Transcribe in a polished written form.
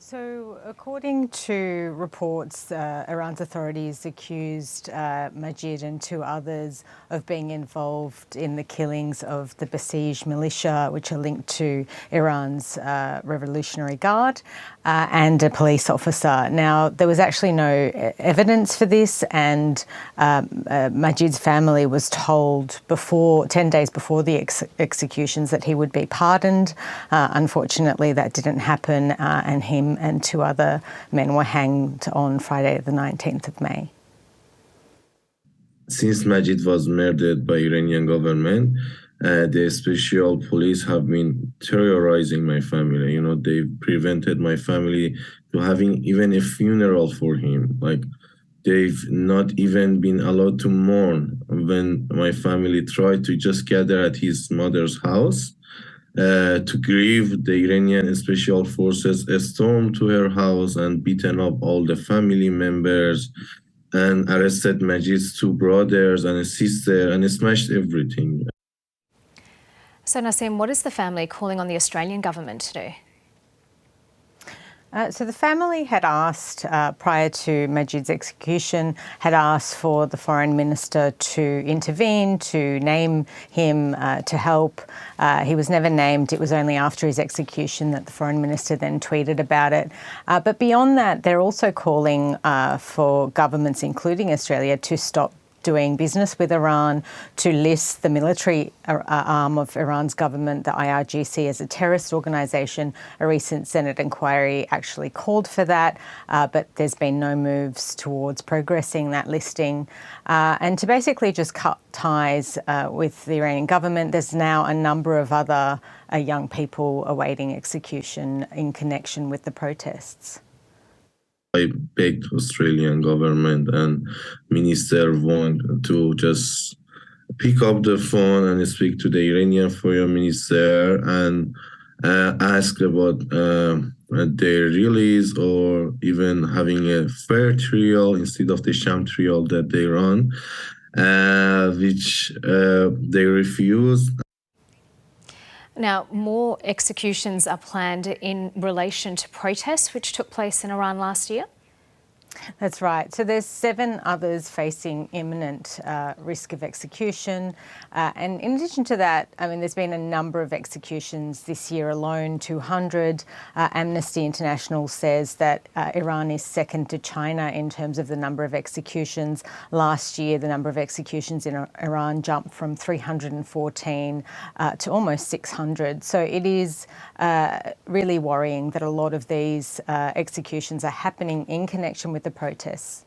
So, according to reports, Iran's authorities accused Majid and two others of being involved in the killings of the Basij militia, which are linked to Iran's Revolutionary Guard, and a police officer. Now, there was actually no evidence for this, and Majid's family was told 10 days before the executions that he would be pardoned. Unfortunately, that didn't happen, and him and two other men were hanged on Friday, the 19th of May. Since Majid was murdered by Iranian government, the special police have been terrorizing my family. They prevented my family to having even a funeral for him. Like, they've not even been allowed to mourn when my family tried to just gather at his mother's house. To grieve, the Iranian special forces stormed to her house and beaten up all the family members and arrested Majid's two brothers and a sister and smashed everything. So Nassim, what is the family calling on the Australian government to do? So the family had asked, prior to Majid's execution, had asked for the foreign minister to intervene, to name him, to help. He was never named. It was only after his execution that the foreign minister then tweeted about it. But beyond that, they're also calling for governments, including Australia, to stop doing business with Iran, to list the military arm of Iran's government, the IRGC, as a terrorist organisation. A recent Senate inquiry actually called for that, but there's been no moves towards progressing that listing. And to basically just cut ties with the Iranian government, there's now a number of other young people awaiting execution in connection with the protests. I begged Australian government and Minister Wong to just pick up the phone and speak to the Iranian foreign minister and ask about their release or even having a fair trial instead of the sham trial that they run, which they refused. Now, more executions are planned in relation to protests which took place in Iran last year? That's right. So there's 7 others facing imminent risk of execution. And in addition to that, there's been a number of executions this year alone, 200. Amnesty International says that Iran is second to China in terms of the number of executions. Last year, the number of executions in Iran jumped from 314 to almost 600. So it is really worrying that a lot of these executions are happening in connection with the protests.